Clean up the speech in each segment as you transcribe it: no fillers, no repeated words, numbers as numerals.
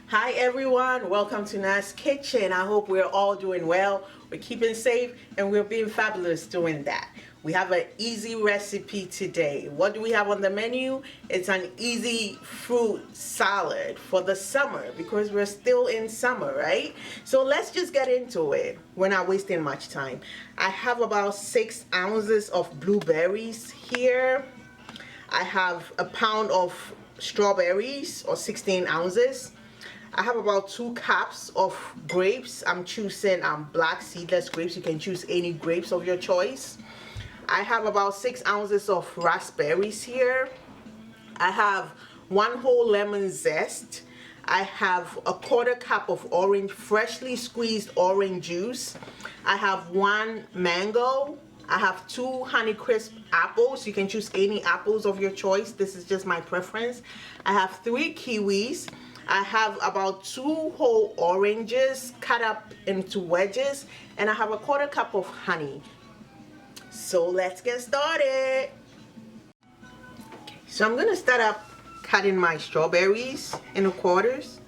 Hi everyone, welcome to NAA's Kitchen. I hope we're all doing well, we're keeping safe, and we're being fabulous doing that. We have an easy recipe today. What do we have on the menu? It's an easy fruit salad for the summer because we're still in summer, right? So let's just get into it. We're not wasting much time. I have about 6 ounces of blueberries here. I have a pound of strawberries, or 16 ounces. I have about 2 cups of grapes. I'm choosing black seedless grapes. You can choose any grapes of your choice. I have about 6 ounces of raspberries here. I have 1 whole lemon zest. I have a 1/4 cup of freshly squeezed orange juice. I have 1 mango. I have 2 Honeycrisp apples. You can choose any apples of your choice. This is just my preference. I have 3 kiwis. I have about 2 whole oranges cut up into wedges, and I have a 1/4 cup of honey. So let's get started. Okay, so I'm gonna start up cutting my strawberries into quarters.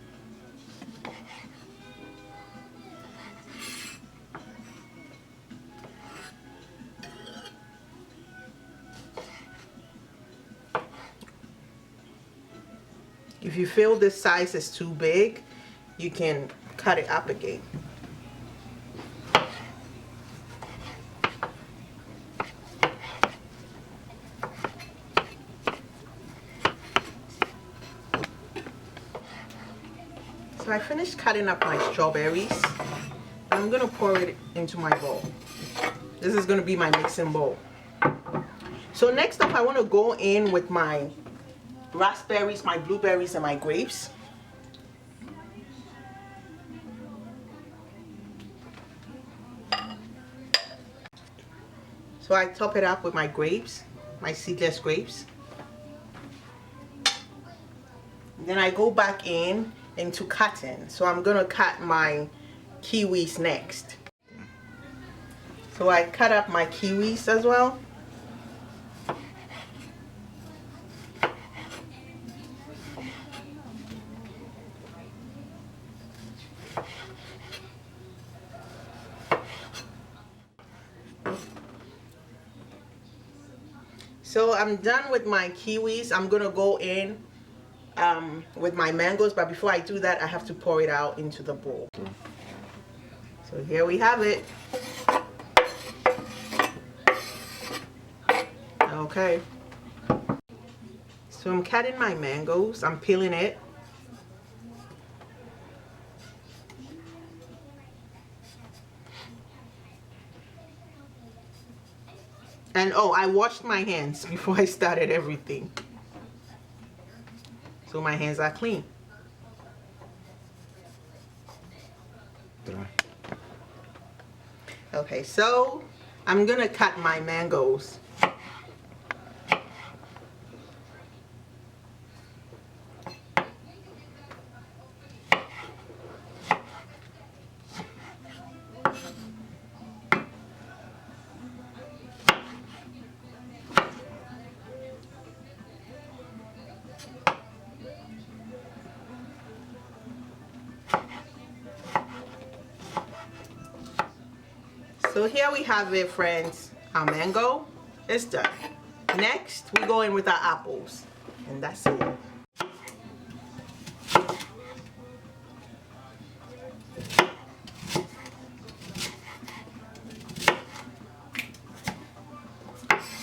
If you feel this size is too big, you can cut it up again. So I finished cutting up my strawberries. I'm gonna pour it into my bowl. This is gonna be my mixing bowl. So next up, I wanna go in with my raspberries, my blueberries, and my grapes. So I top it up with my grapes, my seedless grapes. Then I go back into cutting. So I'm gonna cut my kiwis next. So I cut up my kiwis as well. So I'm done with my kiwis. I'm gonna go in with my mangoes, but before I do that, I have to pour it out into the bowl. So here we have it. Okay. So I'm cutting my mangoes. I'm peeling it. And oh, I washed my hands before I started everything. So my hands are clean. Okay, so I'm gonna cut my mangoes. So here we have it, friends. Our mango is done. Next, we go in with our apples, and that's it.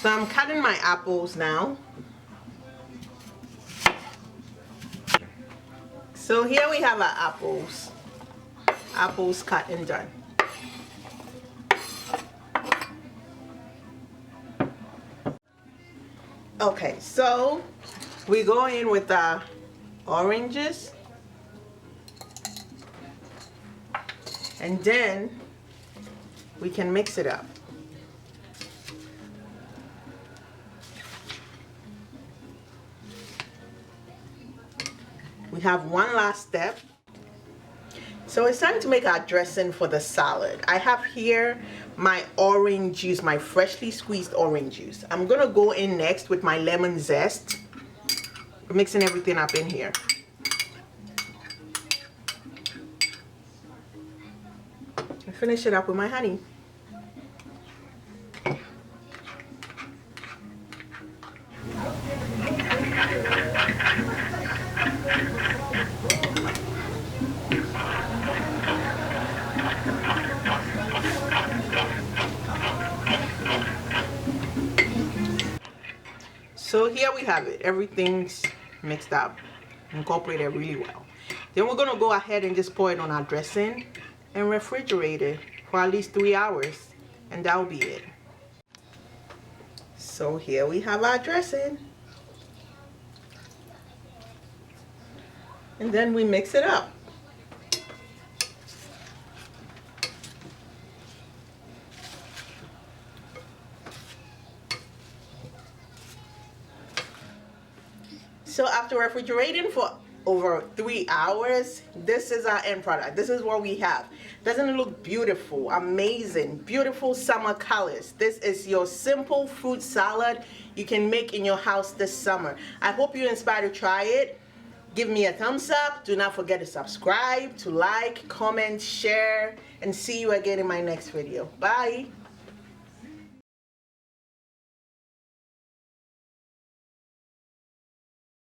So I'm cutting my apples now. So here we have our apples. Apples cut and done. Okay, so we go in with our oranges, and then we can mix it up. We have one last step. So it's time to make our dressing for the salad. I have here my orange juice, my freshly squeezed orange juice. I'm gonna go in next with my lemon zest. We're mixing everything up in here. finish it up with my honey. So here we have it. Everything's mixed up, incorporated really well. Then we're gonna go ahead and just pour it on our dressing and refrigerate it for at least 3 hours, and that'll be it. So here we have our dressing, and then we mix it up. So after refrigerating for over 3 hours, this is our end product. This is what we have. Doesn't it look beautiful? Amazing, beautiful summer colors. This is your simple fruit salad you can make in your house this summer. I hope you're inspired to try it. Give me a thumbs up. Do not forget to subscribe, to like, comment, share, and see you again in my next video. Bye.